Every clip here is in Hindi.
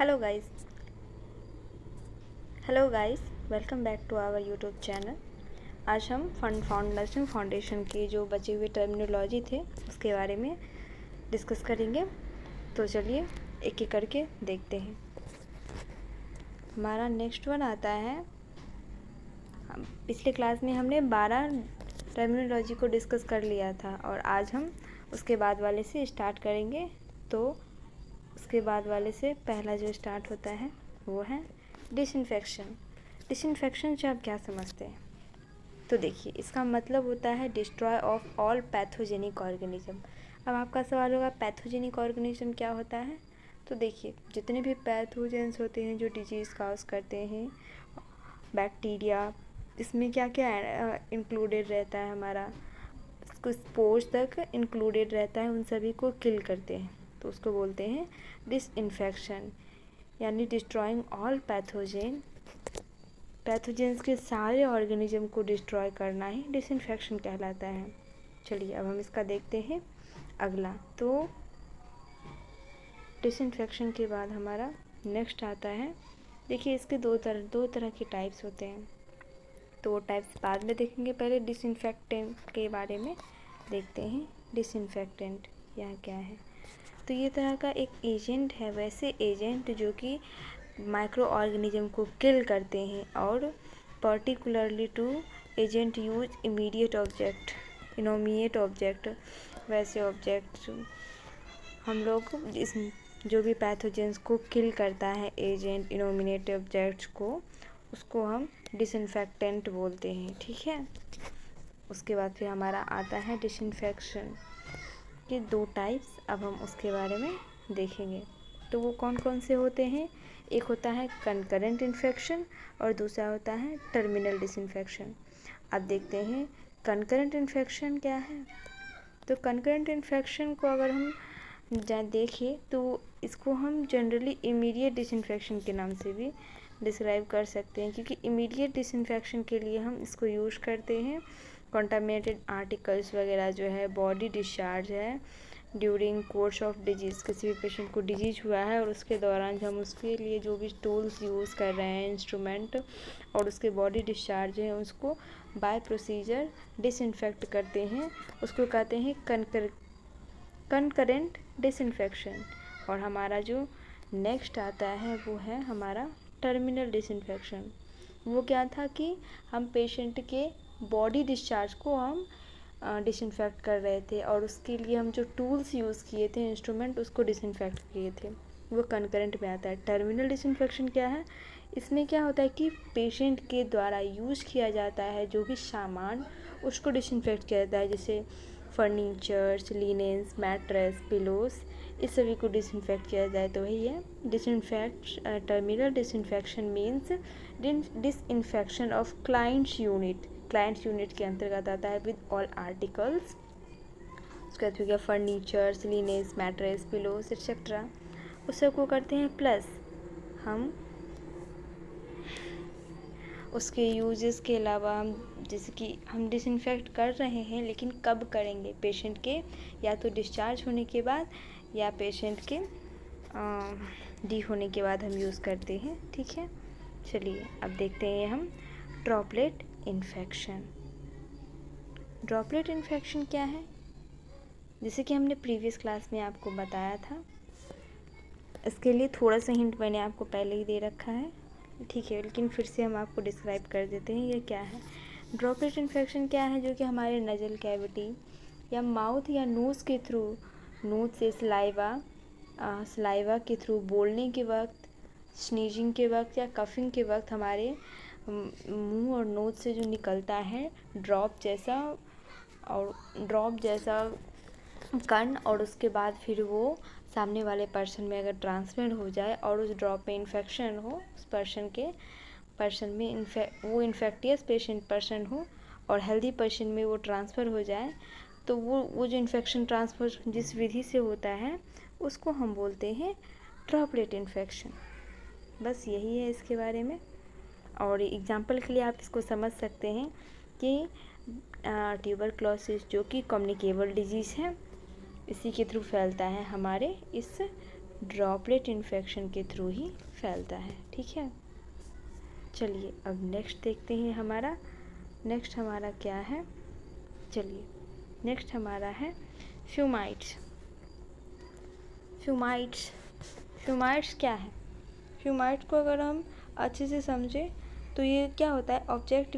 Hello guys hello guys welcome back to our YouTube channel. आज हम नर्सिंग फाउंडेशन के जो बचे हुए टर्मिनोलॉजी थे उसके बारे में डिस्कस करेंगे। तो चलिए एक एक करके देखते हैं। हमारा नेक्स्ट वन आता है, पिछले क्लास में हमने 12 टर्मिनोलॉजी को डिस्कस कर लिया था और आज हम उसके बाद वाले से स्टार्ट करेंगे। तो उसके बाद वाले से पहला जो स्टार्ट होता है वो है डिसइंफेक्शन। डिसइंफेक्शन से आप क्या समझते हैं? तो देखिए, इसका मतलब होता है destroy of all pathogenic organism. अब आपका सवाल होगा पैथोजेनिक ऑर्गेनिज्म क्या होता है? तो देखिए, जितने भी पैथोजेंस होते हैं जो डिजीज़ काज करते हैं, बैक्टीरिया, इसमें क्या क्या इंक्लूडेड रहता है हमारा, कुछ स्पोर्स तक इंक्लूडेड रहता है, उन सभी को किल करते हैं। तो उसको बोलते हैं डिसइंफेक्शन, यानी डिस्ट्रॉइंग ऑल पैथोजेंस के सारे ऑर्गेनिज्म को डिस्ट्रॉय करना ही डिसइंफेक्शन कहलाता है। चलिए अब हम इसका देखते हैं अगला। तो डिसइंफेक्शन के बाद हमारा नेक्स्ट आता है, देखिए इसके दो तरह के टाइप्स होते हैं। तो वो टाइप्स बाद में देखेंगे, पहले डिसइंफेक्टेंट के बारे में देखते हैं। डिसइंफेक्टेंट यह क्या है? तो ये तरह का एक एजेंट है, वैसे एजेंट जो कि माइक्रो ऑर्गेनिज्म को किल करते हैं, और particularly to agent use immediate object, इनोमिएट ऑब्जेक्ट, वैसे ऑब्जेक्ट हम लोग इस जो भी पैथोजेंस को किल करता है एजेंट इनोमिनेट ऑब्जेक्ट्स को, उसको हम डिसइंफेक्टेंट बोलते हैं। ठीक है। उसके बाद फिर हमारा आता है डिसइंफेक्शन के दो टाइप्स। अब हम उसके बारे में देखेंगे। तो वो कौन कौन से होते हैं? एक होता है कंकरेंट इन्फेक्शन और दूसरा होता है टर्मिनल डिसइंफेक्शन। अब देखते हैं कंकरेंट इन्फेक्शन क्या है। तो कंकरेंट इन्फेक्शन को अगर हम देखिए तो इसको हम जनरली इमीडिएट डिसइंफेक्शन के नाम से भी डिस्क्राइब कर सकते हैं, क्योंकि इमीडिएट डिसइंफेक्शन के लिए हम इसको यूज़ करते हैं कॉन्टामिनेटेड आर्टिकल्स वगैरह जो है, बॉडी डिस्चार्ज है ड्यूरिंग कोर्स ऑफ डिजीज़, किसी भी पेशेंट को डिजीज हुआ है और उसके दौरान हम उसके लिए जो भी टूल्स यूज़ कर रहे हैं, इंस्ट्रूमेंट, और उसके बॉडी डिस्चार्ज है, उसको बाय प्रोसीजर डिसइंफेक्ट करते हैं, उसको कहते हैं कंकरेंट डिसइंफेक्शन। और हमारा जो नेक्स्ट आता है वो है हमारा टर्मिनल डिसइंफेक्शन। वो क्या था कि हम पेशेंट के बॉडी डिस्चार्ज को हम डिसइंफेक्ट कर रहे थे और उसके लिए हम जो टूल्स यूज़ किए थे, इंस्ट्रूमेंट, उसको डिसइंफेक्ट किए थे, वो कंकरेंट में आता है। टर्मिनल डिसइंफेक्शन क्या है? इसमें क्या होता है कि पेशेंट के द्वारा यूज़ किया जाता है जो भी सामान, उसको डिसइंफेक्ट किया जाता है, जैसे फर्नीचर्स, लिनेंस, मैट्रेस, पिलोस, इस सभी को डिसइंफेक्ट किया जाए तो वही है disinfect. Terminal disinfection means disinfection of clients unit के अंतर्गत आता है विद ऑल आर्टिकल्स। उसके बाद हो गया फर्नीचर्स, लिनेंस, मैट्रेस, पिलोस एक्सेट्रा, उस सब को करते हैं। प्लस हम उसके यूजेस के अलावा हम जैसे कि हम डिसइंफेक्ट कर रहे हैं, लेकिन कब करेंगे? पेशेंट के या तो डिस्चार्ज होने के बाद या पेशेंट के डी होने के बाद हम यूज़ करते हैं। ठीक है। चलिए अब देखते हैं हम ड्रॉपलेट इन्फेक्शन। ड्रॉपलेट इन्फेक्शन क्या है? जैसे कि हमने प्रीवियस क्लास में आपको बताया था, इसके लिए थोड़ा सा हिंट मैंने आपको पहले ही दे रखा है, ठीक है, लेकिन फिर से हम आपको डिस्क्राइब कर देते हैं ये क्या है। ड्रॉपलेट इन्फेक्शन क्या है? जो कि हमारे नज़ल कैविटी या माउथ या नोज़ के थ्रू, नोज़ से सलाइवा के थ्रू बोलने के वक्त, स्नीजिंग के वक्त या कफिंग के वक्त हमारे मुंह और नोज़ से जो निकलता है ड्रॉप जैसा कण, और उसके बाद फिर वो सामने वाले पर्सन में अगर ट्रांसमिट हो जाए और उस ड्रॉप में इन्फेक्शन हो, उस पर्सन में वो इन्फेक्टियस पर्सन हो और हेल्दी पर्सन में वो ट्रांसफ़र हो जाए, तो वो जो इन्फेक्शन ट्रांसफ़र जिस विधि से होता है उसको हम बोलते हैं ड्रॉपलेट इन्फेक्शन। बस यही है इसके बारे में। और एग्जांपल के लिए आप इसको समझ सकते हैं कि ट्यूबरक्लोसिस जो कि कम्युनिकेबल डिजीज़ है, इसी के थ्रू फैलता है हमारे इस ड्रॉपलेट इन्फेक्शन के थ्रू ही फैलता है। ठीक है, चलिए अब नेक्स्ट देखते हैं नेक्स्ट हमारा क्या है। चलिए नेक्स्ट हमारा है फ्यूमाइट्स। फ्यूमाइट्स क्या है? फ्यूमाइट्स को अगर हम अच्छे से समझें तो ये क्या होता है, object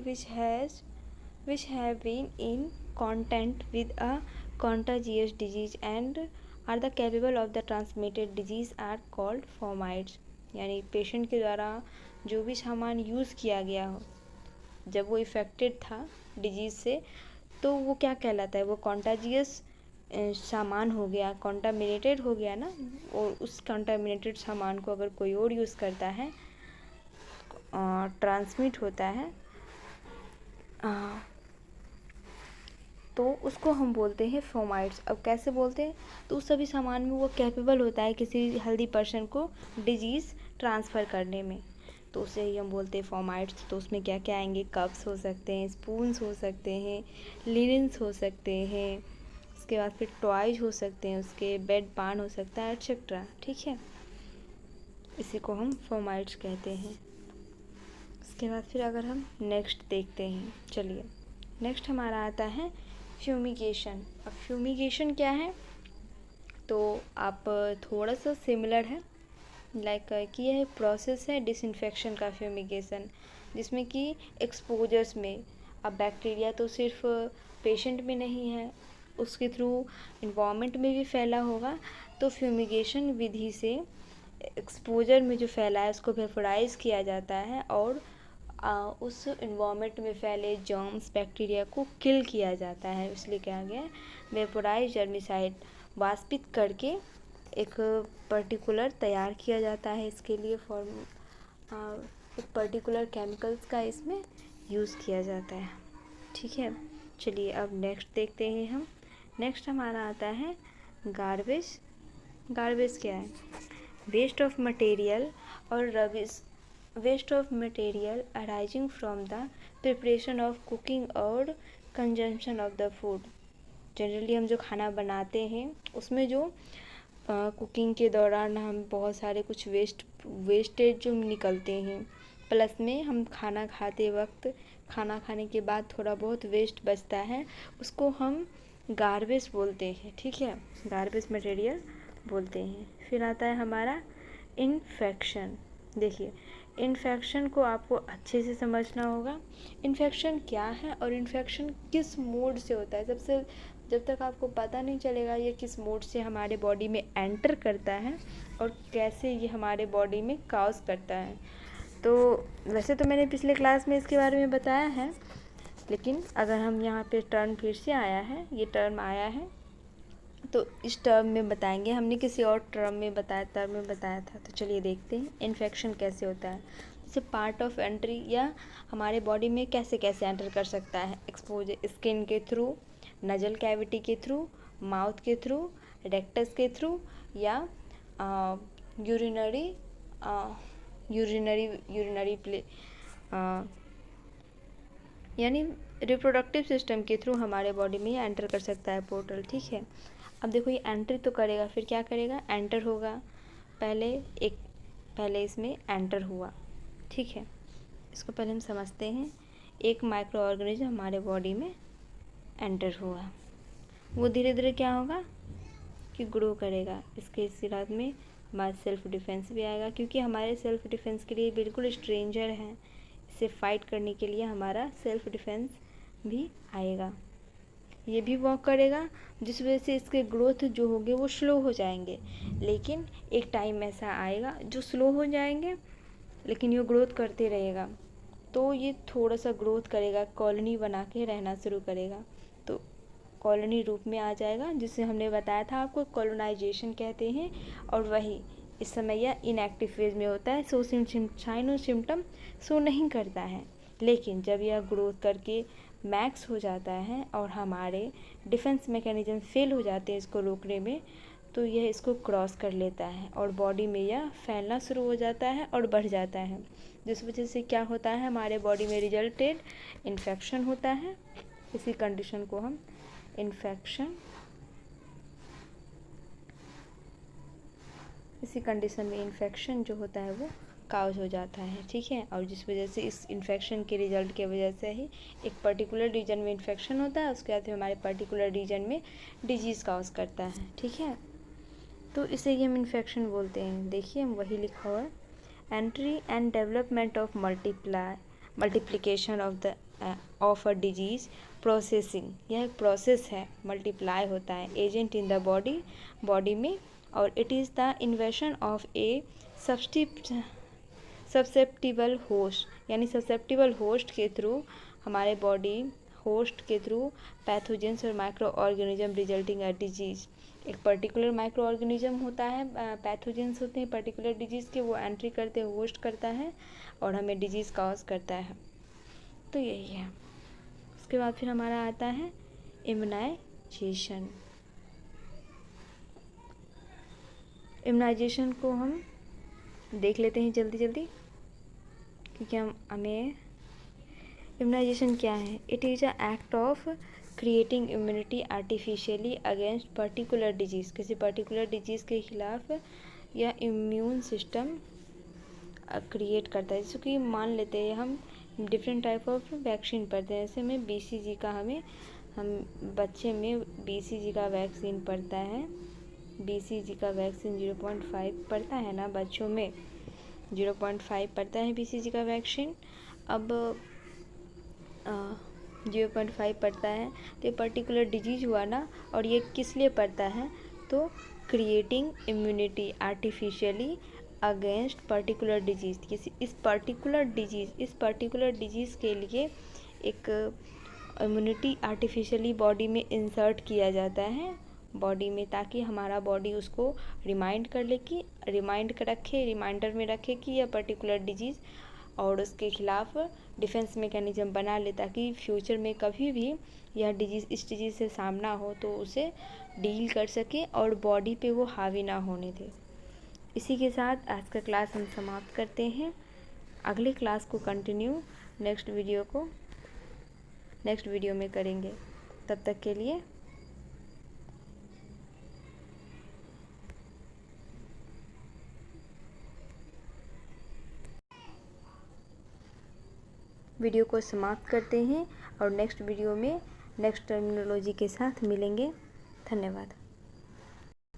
which have been in contact with a contagious disease and are the capable of the transmitted disease are called fomites। यानी पेशेंट के द्वारा जो भी सामान यूज़ किया गया हो जब वो इफ़ेक्टेड था डिजीज़ से, तो वो क्या कहलाता है, वो कॉन्टाजियस सामान हो गया, कॉन्टामिनेटेड हो गया ना। और उस कॉन्टामिनेटेड सामान को अगर कोई और यूज़ करता है, ट्रांसमिट होता है, तो उसको हम बोलते हैं फोमाइट्स। अब कैसे बोलते हैं, तो उस सभी सामान में वो कैपेबल होता है किसी हेल्दी पर्सन को डिजीज़ ट्रांसफ़र करने में, तो उसे ही हम बोलते हैं फोमाइट्स। तो उसमें क्या क्या आएंगे, कप्स हो सकते हैं, स्पून्स हो सकते हैं, लिनन्स हो सकते हैं, उसके बाद फिर टॉयज हो सकते हैं, उसके बेड पान हो सकता है, एटसेट्रा। ठीक है, इसी को हम फोमाइट्स कहते हैं। उसके बाद फिर अगर हम नेक्स्ट देखते हैं, चलिए नेक्स्ट हमारा आता है फ्यूमिगेशन। अब फ्यूमिगेशन क्या है, तो आप थोड़ा सा सिमिलर है लाइक कि यह प्रोसेस है डिसइंफेक्शन का, फ्यूमिगेशन, जिसमें कि एक्सपोजर्स में अब बैक्टीरिया तो सिर्फ पेशेंट में नहीं है, उसके थ्रू इन्वायरमेंट में भी फैला होगा। तो फ्यूमिगेशन विधि से एक्सपोजर में जो फैला है उसको वेपोराइज किया जाता है और उस इन्वायरमेंट में फैले जर्म्स बैक्टीरिया को किल किया जाता है। इसलिए कहा गया है वेपोराइज जर्मिसाइड, वाष्पित करके एक पर्टिकुलर तैयार किया जाता है इसके लिए एक पर्टिकुलर केमिकल्स का इसमें यूज़ किया जाता है। ठीक है, चलिए अब नेक्स्ट देखते हैं हम। नेक्स्ट हमारा आता है गार्बेज। गार्बेज क्या है, वेस्ट ऑफ मटेरियल और rubbish, waste of material arising from the preparation of cooking और consumption of the food. Generally हम जो खाना बनाते हैं उसमें जो कुकिंग के दौरान हम बहुत सारे कुछ वेस्टेज जो निकलते हैं, प्लस में हम खाना खाते वक्त खाना खाने के बाद थोड़ा बहुत वेस्ट बचता है, उसको हम गार्बेज बोलते हैं। ठीक है, गार्बेज मटेरियल बोलते हैं। फिर आता है हमारा इन्फेक्शन। देखिए इन्फेक्शन को आपको अच्छे से समझना होगा, इन्फेक्शन क्या है और इन्फेक्शन किस मोड से होता है। जब तक आपको पता नहीं चलेगा ये किस मोड से हमारे बॉडी में एंटर करता है और कैसे ये हमारे बॉडी में कॉज करता है, तो वैसे तो मैंने पिछले क्लास में इसके बारे में बताया है, लेकिन अगर हम यहाँ पे टर्म फिर से आया है, ये टर्म आया है, तो इस टर्म में बताएंगे। हमने किसी और टर्म में बताया था। तो चलिए देखते हैं इन्फेक्शन कैसे होता है। जैसे पार्ट ऑफ एंट्री या हमारे बॉडी में कैसे कैसे एंटर कर सकता है, एक्सपोजर स्किन के थ्रू, नजल कैविटी के थ्रू, माउथ के थ्रू, रेक्टस के थ्रू, या यूरिनरी प्ले यानी रिप्रोडक्टिव सिस्टम के थ्रू हमारे बॉडी में एंटर कर सकता है पोर्टल। ठीक है, अब देखो ये एंट्री तो करेगा, फिर क्या करेगा, एंटर होगा, पहले इसमें एंटर हुआ। ठीक है, इसको पहले हम समझते हैं। एक माइक्रो ऑर्गेनिज्म हमारे बॉडी में एंटर हुआ, वो धीरे धीरे क्या होगा कि ग्रो करेगा। इसके सिरात में हमारा सेल्फ डिफेंस भी आएगा, क्योंकि हमारे सेल्फ डिफेंस के लिए बिल्कुल स्ट्रेंजर हैं, इससे फाइट करने के लिए हमारा सेल्फ डिफेंस भी आएगा। ये भी वर्क करेगा, जिस वजह से इसके ग्रोथ जो होंगे वो स्लो हो जाएंगे, लेकिन एक टाइम ऐसा आएगा जो स्लो हो जाएंगे लेकिन ये ग्रोथ करते रहेगा। तो ये थोड़ा सा ग्रोथ करेगा, कॉलोनी बना के रहना शुरू करेगा, तो कॉलोनी रूप में आ जाएगा, जिसे हमने बताया था आपको कॉलोनाइजेशन कहते हैं। और वही इस समय यह इनएक्टिव फेज में होता है, साइन और सिम्टम शो नहीं करता है, लेकिन जब यह ग्रोथ करके मैक्स हो जाता है और हमारे डिफेंस मैकेनिज्म फेल हो जाते हैं इसको रोकने में, तो यह इसको क्रॉस कर लेता है और बॉडी में यह फैलना शुरू हो जाता है और बढ़ जाता है, जिस वजह से क्या होता है हमारे बॉडी में रिजल्टेड इन्फेक्शन होता है। इसी कंडीशन को हम इन्फेक्शन इसी कंडीशन में इन्फेक्शन जो होता है वो काउज हो जाता है, ठीक है। और जिस वजह से इस इन्फेक्शन के रिजल्ट के वजह से ही एक पर्टिकुलर रीजन में इन्फेक्शन होता है, उसके बाद फिर हमारे पर्टिकुलर रीजन में डिजीज़ काउज करता है, ठीक है। तो इसे ही हम इन्फेक्शन बोलते हैं। देखिए हम वही लिखा हुआ है, entry and development of multiplication of a disease processing, यह एक प्रोसेस है, मल्टीप्लाई होता है एजेंट इन द बॉडी में, और it is the invasion of a susceptible host, यानी सब्सेप्टिबल होस्ट के थ्रू हमारे बॉडी होस्ट के थ्रू पैथोजेंस और micro organism resulting a disease. एक पर्टिकुलर माइक्रो ऑर्गेनिज्म होता है, पैथोजेंस होते हैं पर्टिकुलर डिजीज़ के, वो एंट्री करते हैं, होस्ट करता है और हमें डिजीज़ कॉज करता है। तो यही है। उसके बाद फिर हमारा आता है इम्यूनाइजेशन। इम्यूनाइजेशन को हम देख लेते हैं जल्दी जल्दी, क्योंकि हमें इम्यूनाइजेशन क्या है। It is a act of creating immunity artificially against particular disease, किसी पर्टिकुलर डिजीज़ के खिलाफ यह इम्यून सिस्टम क्रिएट करता है। जैसे कि मान लेते हैं हम डिफरेंट टाइप ऑफ वैक्सीन पढ़ते हैं, जैसे हमें BCG का हम बच्चे में BCG का वैक्सीन पड़ता है, BCG का वैक्सीन 0.5 पड़ता है ना बच्चों में, 0.5 पड़ता है BCG का वैक्सीन। अब 0.5 पड़ता है तो ये पर्टिकुलर डिजीज़ हुआ ना, और ये किस लिए पड़ता है, तो creating immunity artificially against particular disease, किसी इस पर्टिकुलर डिजीज़ के लिए एक इम्यूनिटी आर्टिफिशियली बॉडी में इंसर्ट किया जाता है बॉडी में, ताकि हमारा बॉडी उसको रिमाइंडर में रखे कि यह पर्टिकुलर डिजीज़, और उसके खिलाफ डिफेंस मैकेनिज्म बना ले, ताकि फ्यूचर में कभी भी यह डिजीज़ इस डिजीज़ से सामना हो तो उसे डील कर सके और बॉडी पे वो हावी ना होने दे। इसी के साथ आज का क्लास हम समाप्त करते हैं। अगले क्लास को कंटिन्यू नेक्स्ट वीडियो में करेंगे। तब तक के लिए वीडियो को समाप्त करते हैं और नेक्स्ट वीडियो में नेक्स्ट टर्मिनोलॉजी के साथ मिलेंगे। धन्यवाद।